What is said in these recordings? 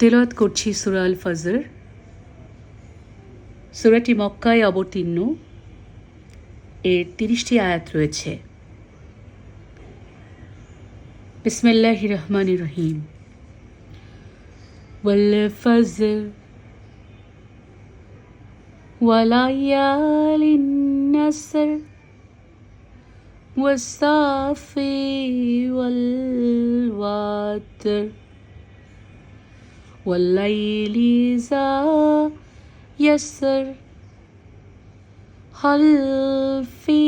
তেলাওয়াত করছি সূরা আল ফজর। সূরাটি মক্কায় অবতীর্ণ। এর ৩০টি আয়াত রয়েছে। বিসমিল্লাহির রহমানির রহিম। ওয়াল ফজর ওয়ালায়ালিন নাসর ওয়াসসাফি ওয়াল ওয়াতর ওয়াল্লাইলি ইযা يسر هل في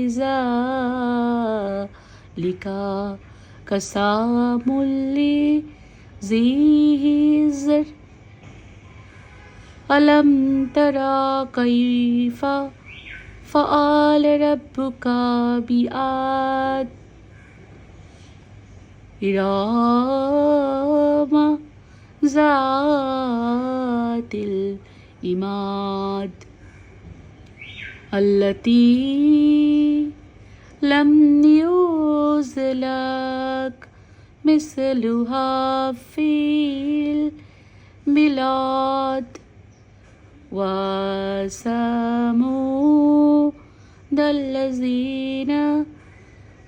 ذلك قسم لذي حجر ألم تر كيف فعل ربك بعاد إرم ذات العماد التي لم يخلق مثلها في البلاد وثمود الذين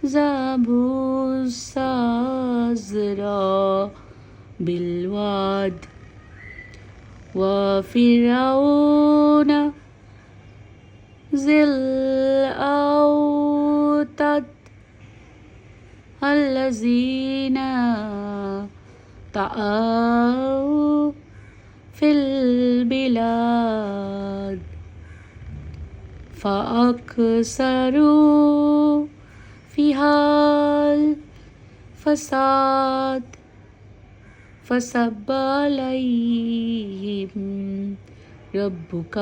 جابوا الشجر بالواد وفرعون ذي الأوتاد الذين طغوا في البلاد فأكثروا فيها الفساد فصب عليهم ربك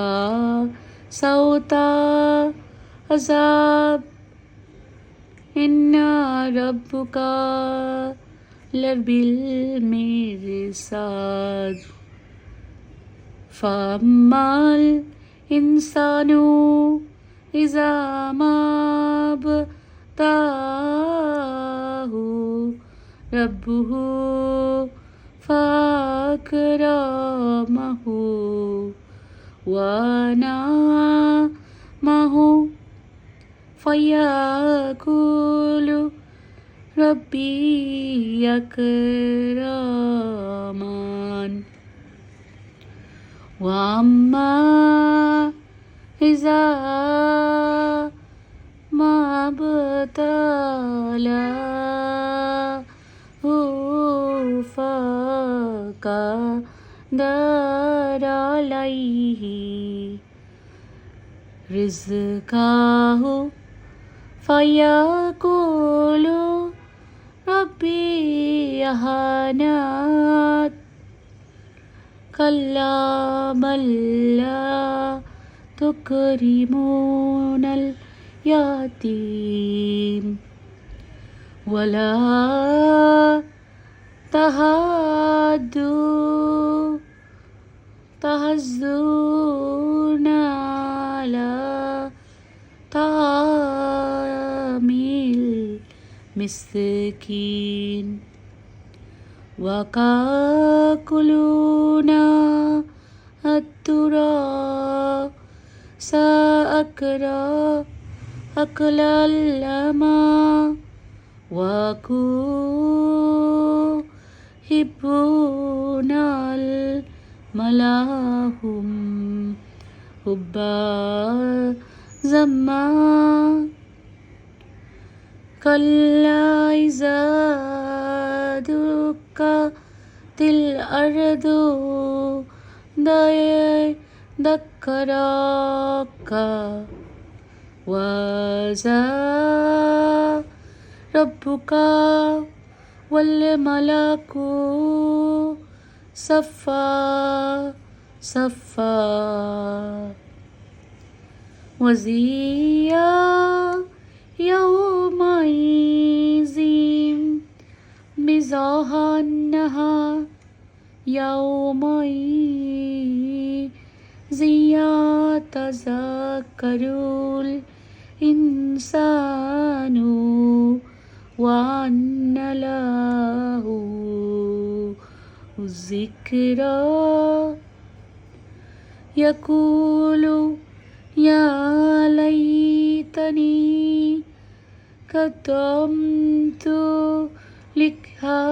صوت عذاب إن ربك لبالمرصاد فأما الإنسان إذا ما ابتلاه ربه فأكرمه ونعمه فيقول ربي أكرمن وأما إذا ما ابتلاه فقدر عليه رزقه فيقول ربي أهانت كلا بل لا تكرمون اليتيم ولا تحزون على طعام المسكين وتأكلون التراث أكلا لما وتحبون الملاهم حبا جما كلا إذا دكت الأرض دكا وجاء ربك والملك صفا صفا وجيء يومئذ بجهنم يومئذ يتذكر الإنسان وأنى له الذكرى يقول يا ليتني قدمت لحياتي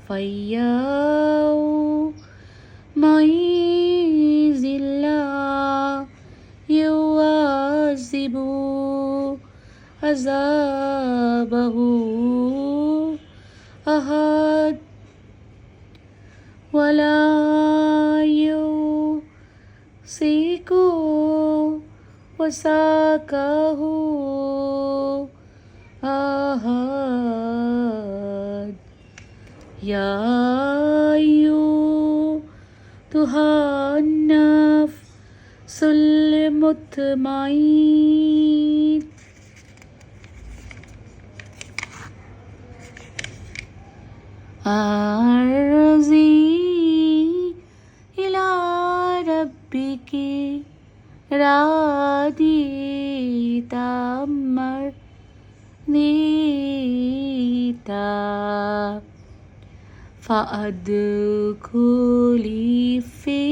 فيومئذ لا يعذب عذابه أحد ولا يوثق وثاقه أحد يا أيتها النفس المطمئنة أرجعي إلى ربك راضية مرضية فادخلي في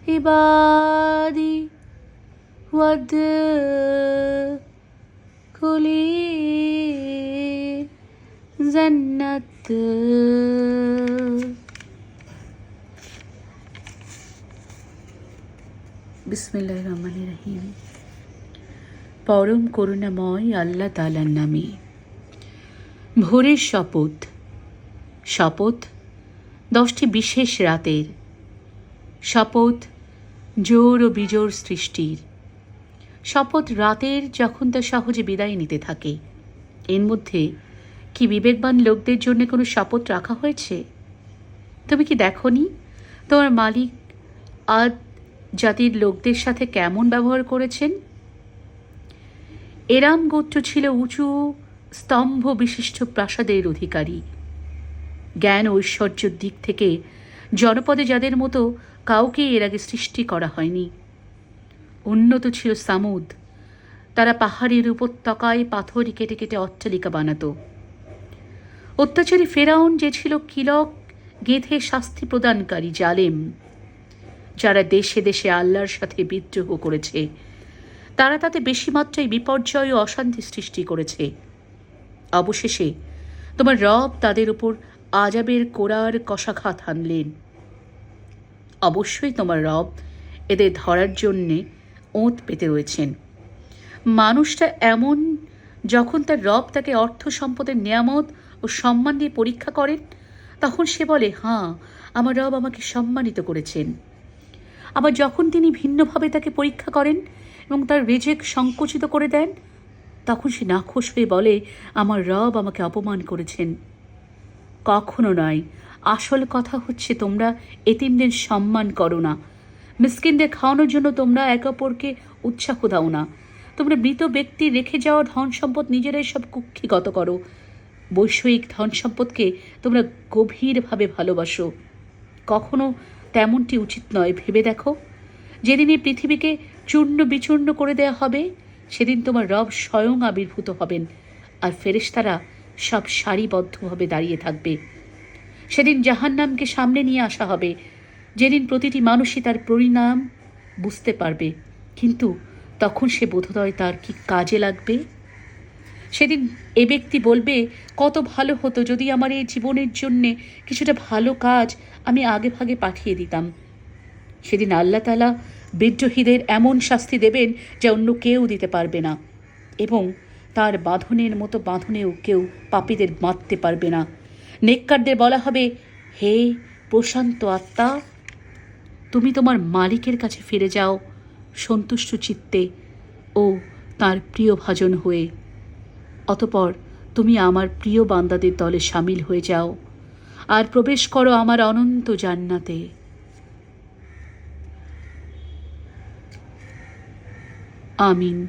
عبادي وادخلي জান্নাত। বিসমিল্লাহির রহমানির রহিম। পরম করুণাময় আল্লাহ তাআলার নামে। ভোরের শপথ। শপথ 10টি বিশেষ রাতের। শপথ জোর ও বিজোর সৃষ্টির। শপথ রাতের যখন তা সহজে বিদায় নিতে থাকে। এর মধ্যে কি বিবেকবান লোকদের জন্য কোনো শপথ রাখা হয়েছে? তুমি কি দেখনি তোমার মালিক আদ জাতির লোকদের সাথে কেমন ব্যবহার করেছেন? এরাম গোত্র ছিল উঁচু স্তম্ভ বিশিষ্ট প্রাসাদের অধিকারী। জ্ঞান ঐশ্বর্যের দিক থেকে জনপদে যাদের মতো কাউকে এর আগে সৃষ্টি করা হয়নি। উন্নত ছিল সামুদ। তারা পাহাড়ের উপত্যকায় পাথর কেটে কেটে অট্টালিকা বানাতো। অত্যাচারী ফেরাউন যে ছিল কিলক গেঁথে শাস্তি প্রদানকারী জালেম, যারা দেশে দেশে আল্লাহর সাথে বিদ্রোহ করেছে, তারা তাতে বেশি মাত্রায় বিপর্যয় ও অশান্তি সৃষ্টি করেছে। অবশেষে তোমার রব তাদের উপর আজাবের কোরার কষাঘাত হানলেন। অবশ্যই তোমার রব এদের ধরার জন্যে ওঁত পেতে রয়েছেন। মানুষটা এমন, যখন তার রব তাকে অর্থ সম্পদের নিয়ামত ও সম্মান দিয়ে পরীক্ষা করেন, তখন সে বলে, হ্যাঁ, আমার রব আমাকে সম্মানিত করেছেন। আবার যখন তিনি ভিন্নভাবে তাকে পরীক্ষা করেন এবং তার রেজেক সংকুচিত করে দেন, তখন সে নাখোশ হয়ে বলে, আমার রব আমাকে অপমান করেছেন। কখনো নয়। আসল কথা হচ্ছে তোমরা এতিমদের সম্মান করো না। মিসকিনদের খাওয়ানোর জন্য তোমরা একে অপরকে উৎসাহ দাও না। তোমরা মৃত ব্যক্তি রেখে যাওয়া ধন সম্পদ নিজেরাই সব কুক্ষিগত করো। বৈষয়িক ধন সম্পদকে তোমরা গভীরভাবে ভালোবাসো। কখনো তেমনটি উচিত নয়। ভেবে দেখো, যেদিন এই পৃথিবীকে চূর্ণ বিচূর্ণ করে দেয়া হবে, সেদিন তোমার রব স্বয়ং আবির্ভূত হবেন, আর ফেরেশতারা সব সারিবদ্ধভাবে দাঁড়িয়ে থাকবে। সেদিন জাহান্নামকে সামনে নিয়ে আসা হবে, যেদিন প্রতিটি মানুষই তার পরিণাম বুঝতে পারবে। কিন্তু তখন সে বোধোদয় তার কি কাজে লাগবে? সেদিন এ ব্যক্তি বলবে, কত ভালো হতো যদি আমার এই জীবনের জন্যে কিছুটা ভালো কাজ আমি আগে ভাগে পাঠিয়ে দিতাম। সেদিন আল্লাহ তাআলা বিদ্রোহীদের এমন শাস্তি দেবেন যা অন্য কেউ দিতে পারবে না, এবং তার বাঁধনের মতো বাঁধনেও কেউ পাপীদের বাঁধতে পারবে না। নেককারদের বলা হবে, হে প্রশান্ত আত্মা, তুমি তোমার মালিকের কাছে ফিরে যাও সন্তুষ্ট চিত্তে ও তার প্রিয় ভাজন হয়ে। অতপর তুমি আমার প্রিয় বান্দাদের দলে সামিল হয়ে যাও আর প্রবেশ করো আমার অনন্ত জান্নাতে। আমিন।